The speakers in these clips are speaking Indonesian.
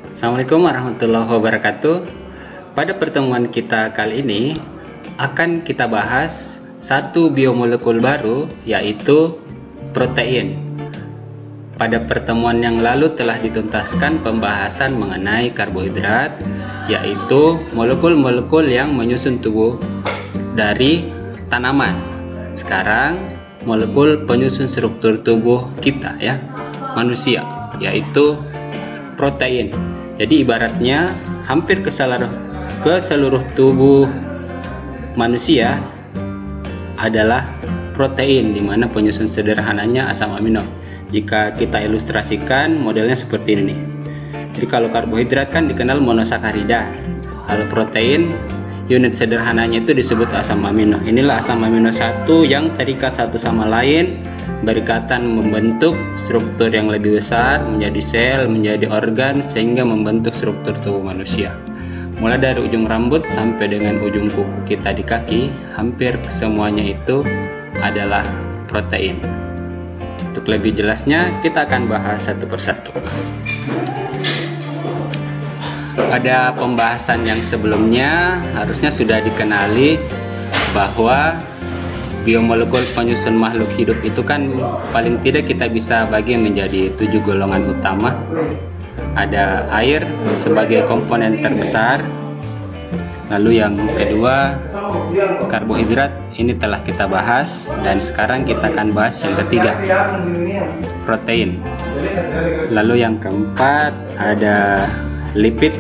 Assalamualaikum warahmatullahi wabarakatuh. Pada pertemuan kita kali ini akan kita bahas satu biomolekul baru, yaitu protein. Pada pertemuan yang lalu telah dituntaskan pembahasan mengenai karbohidrat, yaitu molekul-molekul yang menyusun tubuh dari tanaman. Sekarang molekul penyusun struktur tubuh kita, ya, manusia, yaitu protein. Jadi ibaratnya hampir ke seluruh tubuh manusia adalah protein, di mana penyusun sederhananya asam amino. Jika kita ilustrasikan modelnya seperti ini nih. Jadi kalau karbohidrat kan dikenal monosakarida. Kalau protein unit sederhananya itu disebut asam amino. Inilah asam amino satu yang terikat satu sama lain, berikatan membentuk struktur yang lebih besar, menjadi sel, menjadi organ, sehingga membentuk struktur tubuh manusia. Mulai dari ujung rambut sampai dengan ujung kuku kita di kaki, hampir semuanya itu adalah protein. Untuk lebih jelasnya, kita akan bahas satu persatu. Pada pembahasan yang sebelumnya harusnya sudah dikenali bahwa biomolekul penyusun makhluk hidup itu kan paling tidak kita bisa bagi menjadi 7 golongan utama. Ada air sebagai komponen terbesar, lalu yang kedua karbohidrat, ini telah kita bahas, dan sekarang kita akan bahas yang ketiga, protein. Lalu yang keempat ada lipid,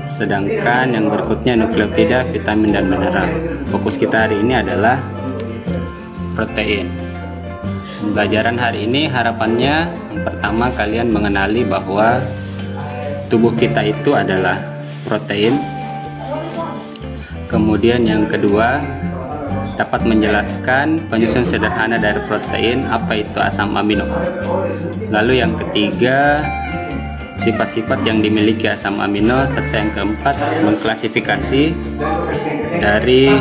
sedangkan yang berikutnya nukleotida, vitamin, dan mineral. Fokus kita hari ini adalah protein. Pembelajaran hari ini harapannya yang pertama kalian mengenali bahwa tubuh kita itu adalah protein. Kemudian yang kedua, dapat menjelaskan penyusun sederhana dari protein, apa itu asam amino. Lalu yang ketiga, sifat-sifat yang dimiliki asam amino, serta yang keempat, mengklasifikasi dari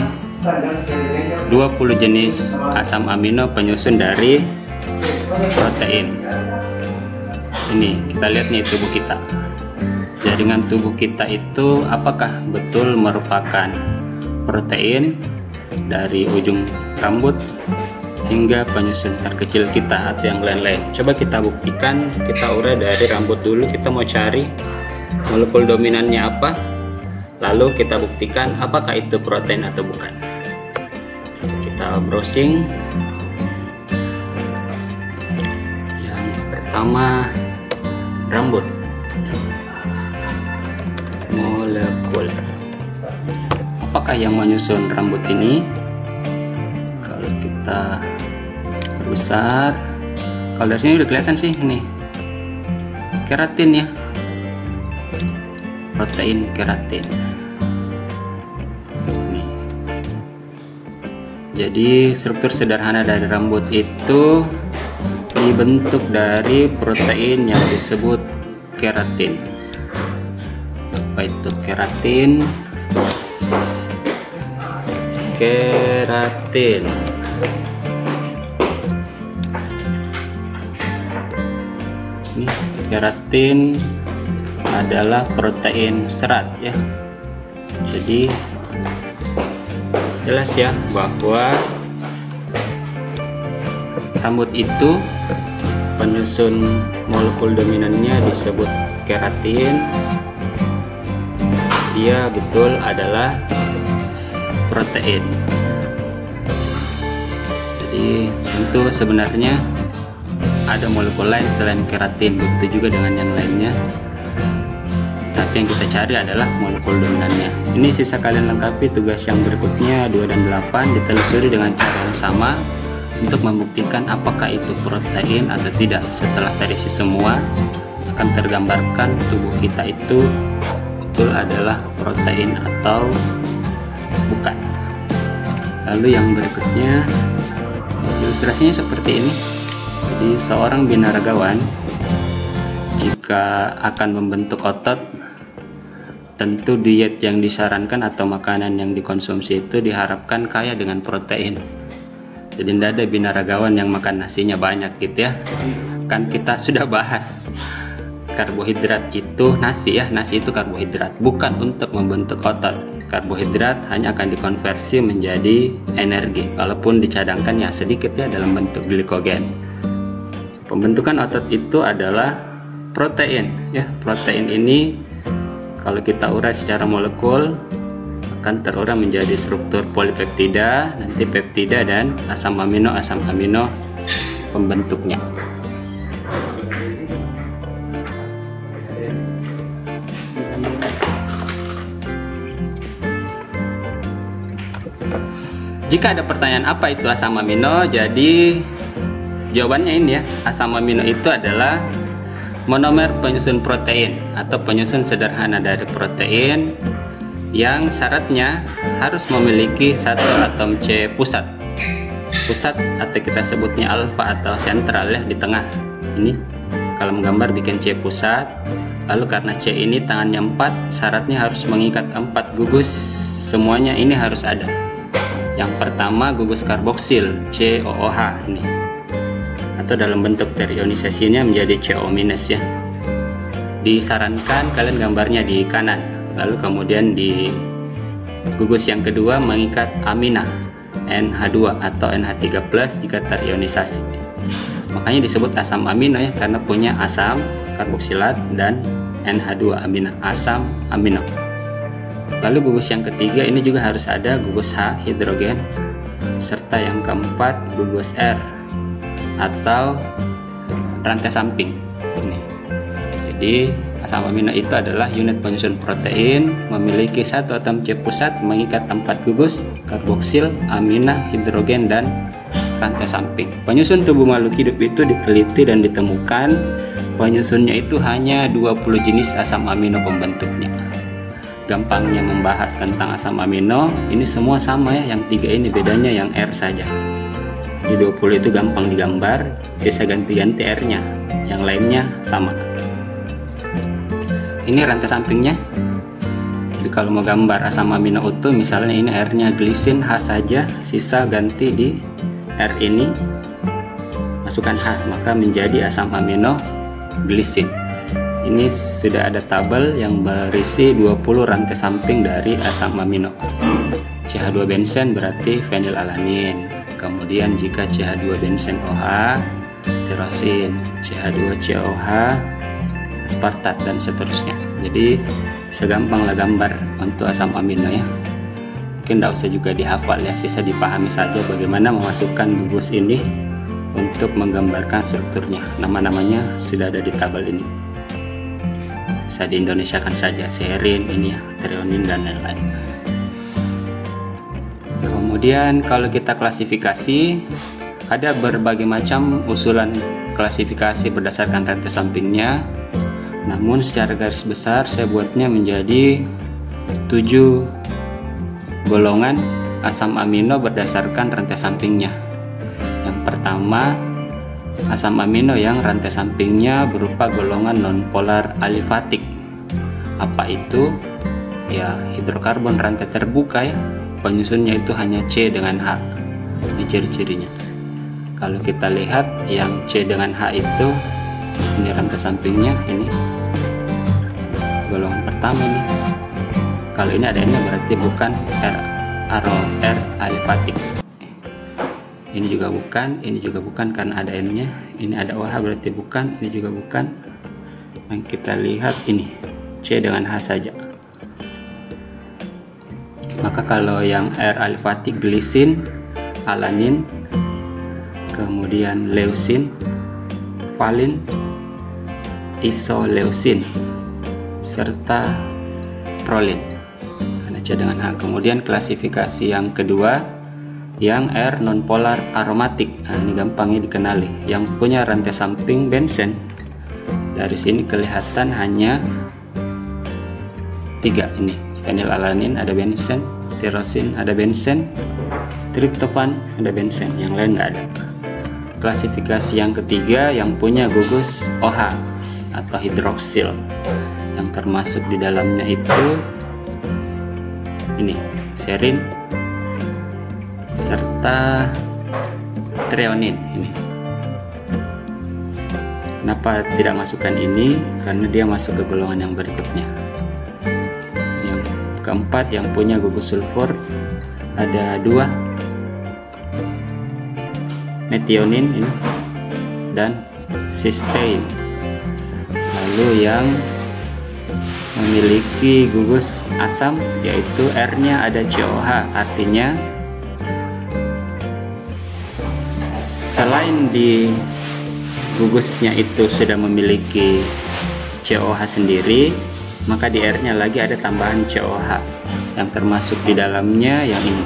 20 jenis asam amino penyusun dari protein. Ini kita lihat nih tubuh kita. Jaringan tubuh kita itu apakah betul merupakan protein dari ujung rambut hingga penyusun terkecil kita atau yang lain-lain. Coba kita buktikan, kita urai dari rambut dulu. Kita mau cari molekul dominannya apa, lalu kita buktikan apakah itu protein atau bukan. Kita browsing. Yang pertama, rambut, molekul. Apakah yang menyusun rambut ini? Kalau kita besar, kalau dari sini udah kelihatan sih, ini keratin, ya, protein keratin. Nih. Jadi struktur sederhana dari rambut itu dibentuk dari protein yang disebut keratin. Apa itu keratin? Keratin. Ini keratin adalah protein serat, ya. Jadi jelas ya bahwa rambut itu penyusun molekul dominannya disebut keratin. Dia betul adalah protein. Jadi tentu sebenarnya ada molekul lain selain keratin, begitu juga dengan yang lainnya. Tapi yang kita cari adalah molekul dominannya. Ini sisa kalian lengkapi tugas yang berikutnya 2 dan 8, ditelusuri dengan cara yang sama untuk membuktikan apakah itu protein atau tidak. Setelah terisi semua, akan tergambarkan tubuh kita itu betul adalah protein atau bukan. Lalu yang berikutnya, ilustrasinya seperti ini. Jadi seorang binaragawan jika akan membentuk otot, tentu diet yang disarankan atau makanan yang dikonsumsi itu diharapkan kaya dengan protein. Jadi tidak ada binaragawan yang makan nasinya banyak gitu, ya. Kan kita sudah bahas karbohidrat itu nasi ya, nasi itu karbohidrat, bukan untuk membentuk otot. Karbohidrat hanya akan dikonversi menjadi energi, walaupun dicadangkan ya sedikit ya dalam bentuk glikogen. Pembentukan otot itu adalah protein ya. Protein ini kalau kita urai secara molekul akan terurai menjadi struktur polipeptida, nanti peptida dan asam amino pembentuknya. Jika ada pertanyaan apa itu asam amino, jadi jawabannya ini ya. Asam amino itu adalah monomer penyusun protein atau penyusun sederhana dari protein yang syaratnya harus memiliki satu atom C pusat atau kita sebutnya alfa atau sentral ya, di tengah. Ini kalau menggambar bikin C pusat, lalu karena C ini tangannya 4, syaratnya harus mengikat 4 gugus, semuanya ini harus ada. Yang pertama gugus karboksil COOH nih, atau dalam bentuk terionisasinya menjadi CO- ya. Disarankan kalian gambarnya di kanan. Lalu kemudian di gugus yang kedua mengikat amina NH2 atau NH3+ jika terionisasi. Makanya disebut asam amino ya, karena punya asam karboksilat dan NH2 amina, asam amino. Lalu gugus yang ketiga ini juga harus ada gugus H hidrogen, serta yang keempat gugus R atau rantai samping. Ini. Jadi asam amino itu adalah unit penyusun protein, memiliki satu atom C pusat, mengikat 4 gugus karboksil, amina, hidrogen, dan rantai samping. Penyusun tubuh makhluk hidup itu diteliti dan ditemukan penyusunnya itu hanya 20 jenis asam amino pembentuknya. Gampangnya membahas tentang asam amino, ini semua sama ya, yang 3 ini bedanya yang R saja. Di 20 itu gampang digambar, sisa ganti-ganti R-nya, yang lainnya sama. Ini rantai sampingnya. Jadi kalau mau gambar asam amino utuh, misalnya ini R-nya glisin H saja, sisa ganti di R ini, masukkan H, maka menjadi asam amino glisin. Ini sudah ada tabel yang berisi 20 rantai samping dari asam amino. CH2 bensen berarti fenilalanin. Kemudian jika CH2 bensen OH, tirosin, CH2 COH, aspartat, dan seterusnya. Jadi segampang lah gambar untuk asam amino ya. Mungkin tidak usah juga dihafal ya, sisa dipahami saja bagaimana memasukkan gugus ini untuk menggambarkan strukturnya. Nama-namanya sudah ada di tabel ini. Bisa di Indonesiakan saja, serin ini ya, trionin dan lain-lain. Kemudian kalau kita klasifikasi, ada berbagai macam usulan klasifikasi berdasarkan rantai sampingnya. Namun secara garis besar saya buatnya menjadi 7 golongan asam amino berdasarkan rantai sampingnya. Yang pertama, asam amino yang rantai sampingnya berupa golongan nonpolar alifatik. Apa itu? Ya, hidrokarbon rantai terbuka ya. Penyusunnya itu hanya C dengan H. Ini ciri-cirinya. Kalau kita lihat yang C dengan H itu, ini rantai sampingnya, ini golongan pertama ini. Kalau ini ada N-nya berarti bukan R alifatik. Ini juga bukan karena ada N-nya. Ini ada OH berarti bukan, ini juga bukan. Yang kita lihat ini C dengan H saja. Maka kalau yang R alifatik glisin, alanin, kemudian leusin, valin, isoleusin, serta prolin. Ada C dengan H. Kemudian klasifikasi yang kedua, yang R nonpolar aromatik. Nah, ini gampangnya dikenali. Yang punya rantai samping bensen. Dari sini kelihatan hanya 3 ini. Fenilalanin ada bensen, tirosin ada bensen, triptofan ada bensen. Yang lain nggak ada. Klasifikasi yang ketiga, yang punya gugus OH atau hidroksil, yang termasuk di dalamnya itu ini serin serta trionin ini. Kenapa tidak masukkan ini? Karena dia masuk ke golongan yang berikutnya. Yang keempat yang punya gugus sulfur ada 2, metionin ini dan cysteine. Lalu yang memiliki gugus asam yaitu R-nya ada COH, artinya selain di gugusnya itu sudah memiliki COH sendiri, maka di R-nya lagi ada tambahan COH yang termasuk di dalamnya yang ini.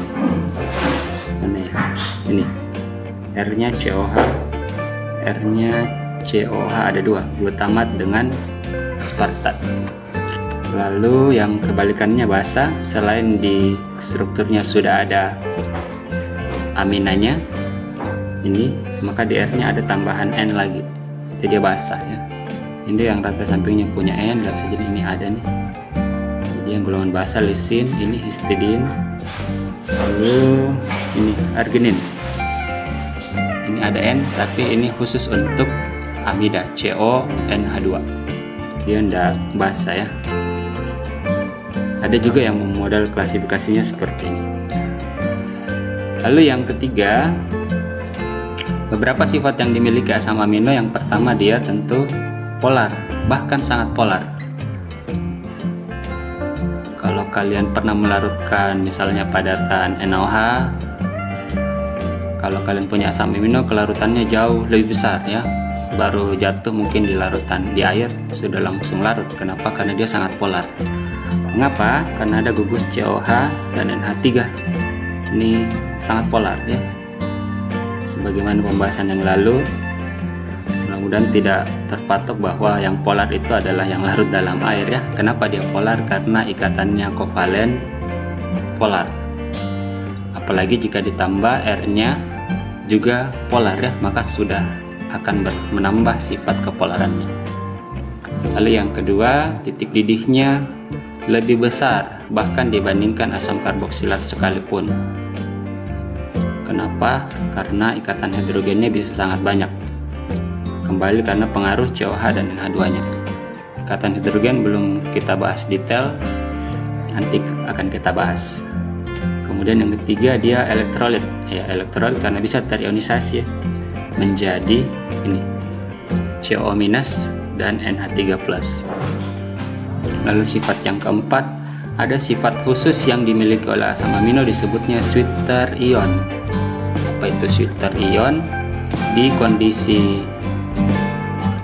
Mana ya? Ini R-nya COH, R-nya COH ada 2, glutamat dengan aspartat. Lalu yang kebalikannya basa, selain di strukturnya sudah ada aminanya ini, maka di R-nya ada tambahan N lagi, itu dia basa ya. Ini yang rantai sampingnya punya N, lihat saja ini ada nih. Jadi yang golongan basa lisin, ini histidin, lalu ini arginin. Ini ada N, tapi ini khusus untuk amida CONH2. Dia tidak basa ya. Ada juga yang modal klasifikasinya seperti ini. Lalu yang ketiga, beberapa sifat yang dimiliki asam amino. Yang pertama, dia tentu polar, bahkan sangat polar. Kalau kalian pernah melarutkan misalnya padatan NaOH, kalau kalian punya asam amino, kelarutannya jauh lebih besar ya. Baru jatuh mungkin di larutan di air sudah langsung larut. Kenapa? Karena dia sangat polar. Mengapa? Karena ada gugus COH dan NH3. Ini sangat polar ya. Sebagaimana pembahasan yang lalu, mudah-mudahan tidak terpatok bahwa yang polar itu adalah yang larut dalam air ya. Kenapa dia polar? Karena ikatannya kovalen polar. Apalagi jika ditambah R-nya juga polar ya, maka sudah akan menambah sifat kepolarannya. Lalu yang kedua, titik didihnya lebih besar bahkan dibandingkan asam karboksilat sekalipun. Kenapa? Karena ikatan hidrogennya bisa sangat banyak. Kembali karena pengaruh COH dan NH2-nya. Ikatan hidrogen belum kita bahas detail, nanti akan kita bahas. Kemudian yang ketiga, dia elektrolit. Ya, elektrolit karena bisa terionisasi menjadi ini CO- dan NH3+. Lalu sifat yang keempat, ada sifat khusus yang dimiliki oleh asam amino, disebutnya Sweeter ion. Apa itu Sweeter ion? Di kondisi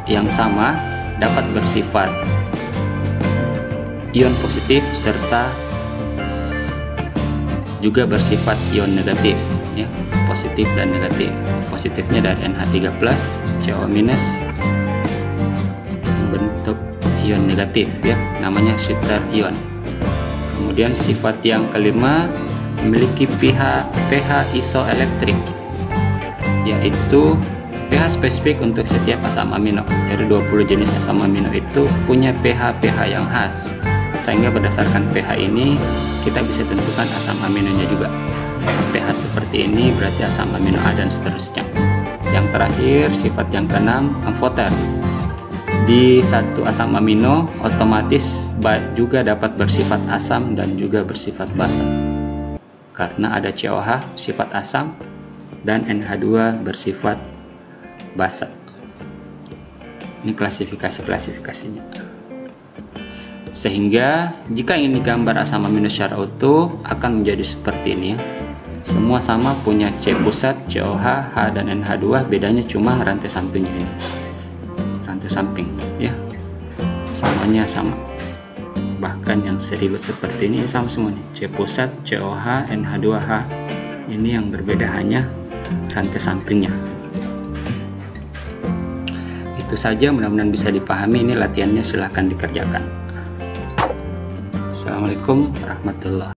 yang sama dapat bersifat ion positif serta juga bersifat ion negatif ya, positif dan negatif. Positifnya dari NH3+, CO- bentuk ion negatif ya, namanya Sweeter ion. Kemudian sifat yang kelima, memiliki pH isoelektrik, yaitu pH spesifik untuk setiap asam amino. Dari 20 jenis asam amino itu punya pH yang khas, sehingga berdasarkan pH ini kita bisa tentukan asam aminonya juga. pH seperti ini berarti asam amino A dan seterusnya. Yang terakhir, sifat yang keenam, amfoter. Di satu asam amino otomatis juga dapat bersifat asam dan juga bersifat basa, karena ada COH sifat asam dan NH2 bersifat basa. Ini klasifikasinya. Sehingga jika ingin digambar asam amino secara utuh akan menjadi seperti ini ya. Semua sama, punya C pusat, COH, H dan NH2, bedanya cuma rantai sampingnya ini. Rantai samping ya. Semuanya sama. Bahkan yang serius seperti ini sama semua nih. C pusat, COH, NH2H. Ini yang berbeda hanya rantai sampingnya. Itu saja, mudah-mudahan bisa dipahami. Ini latihannya silahkan dikerjakan. Assalamualaikum warahmatullahi wabarakatuh.